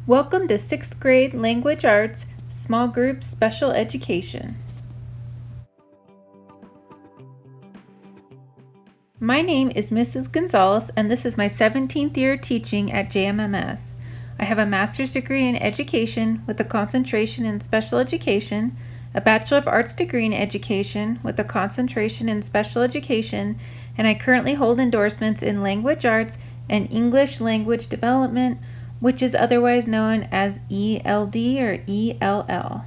Welcome to 6th grade Language Arts Small Group Special Education. My name is Mrs. Gonzalez and this is my 17th year teaching at JMMS. I have a master's degree in education with a concentration in special education, a Bachelor of Arts degree in education with a concentration in special education, and I currently hold endorsements in language arts and English language development, which is otherwise known as ELD or ELL.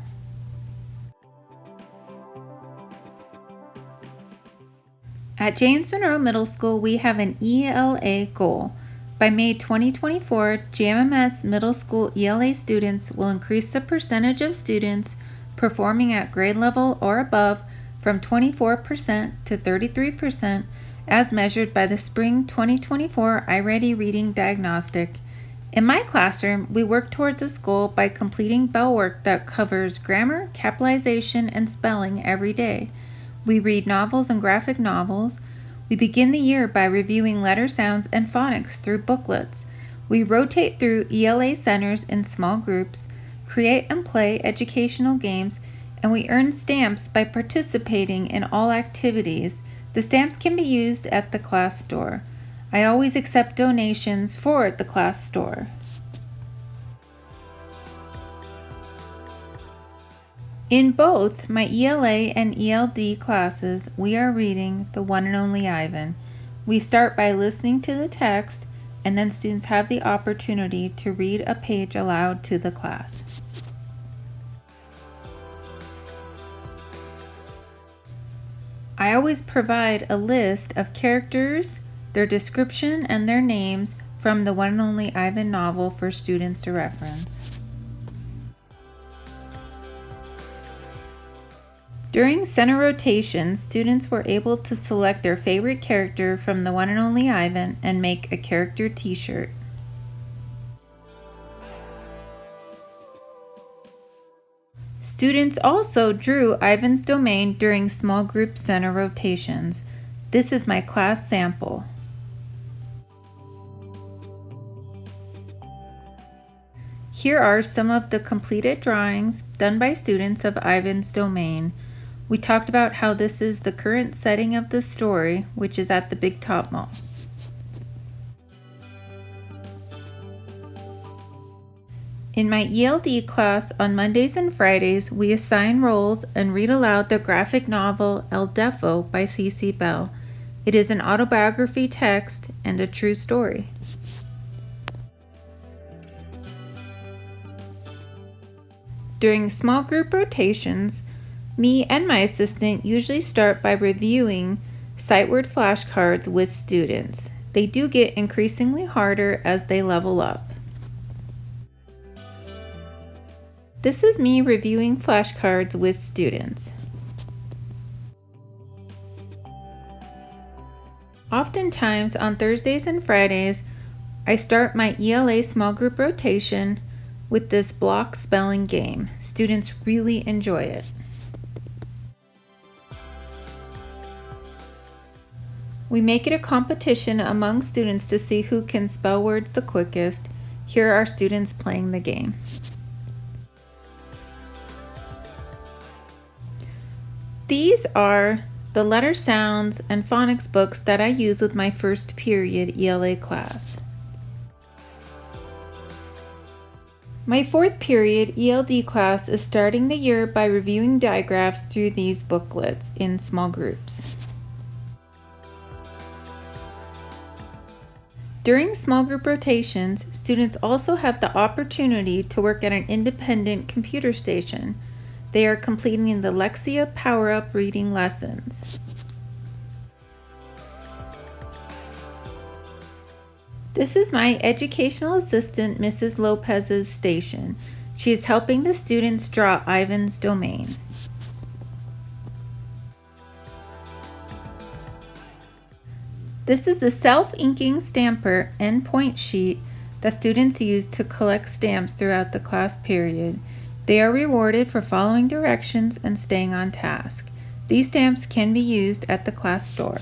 At James Monroe Middle School, we have an ELA goal. By May 2024, JMMS Middle School ELA students will increase the percentage of students performing at grade level or above from 24% to 33% as measured by the Spring 2024 iReady Reading Diagnostic. In my classroom, we work towards this goal by completing bell work that covers grammar, capitalization, and spelling every day. We read novels and graphic novels. We begin the year by reviewing letter sounds and phonics through booklets. We rotate through ELA centers in small groups, create and play educational games, and we earn stamps by participating in all activities. The stamps can be used at the class store. I always accept donations for the class store. In both my ELA and ELD classes, we are reading The One and Only Ivan. We start by listening to the text, and then students have the opportunity to read a page aloud to the class. I always provide a list of characters, their description, and their names from the One and Only Ivan novel for students to reference. During center rotation, students were able to select their favorite character from the One and Only Ivan and make a character t-shirt. Students also drew Ivan's domain during small group center rotations. This is my class sample. Here are some of the completed drawings done by students of Ivan's domain. We talked about how this is the current setting of the story, which is at the Big Top Mall. In my ELD class on Mondays and Fridays, we assign roles and read aloud the graphic novel El Defo by C.C. Bell. It is an autobiography text and a true story. During small group rotations, me and my assistant usually start by reviewing sight word flashcards with students. They do get increasingly harder as they level up. This is me reviewing flashcards with students. Oftentimes on Thursdays and Fridays, I start my ELA small group rotation with this block spelling game. Students really enjoy it. We make it a competition among students to see who can spell words the quickest. Here are students playing the game. These are the letter sounds and phonics books that I use with my first period ELA class. My fourth period ELD class is starting the year by reviewing digraphs through these booklets in small groups. During small group rotations, students also have the opportunity to work at an independent computer station. They are completing the Lexia Power-Up reading lessons. This is my educational assistant, Mrs. Lopez's station. She is helping the students draw Ivan's domain. This is the self-inking stamper and point sheet that students use to collect stamps throughout the class period. They are rewarded for following directions and staying on task. These stamps can be used at the class store.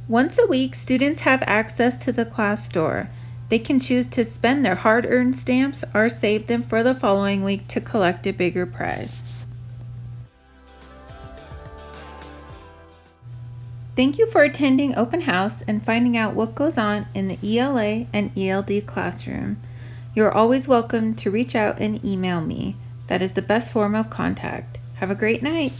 Once a week, students have access to the class store. They can choose to spend their hard-earned stamps or save them for the following week to collect a bigger prize. Thank you for attending open house and finding out what goes on in the ELA and ELD classroom. You're always welcome to reach out and email me. That is the best form of contact. Have a great night.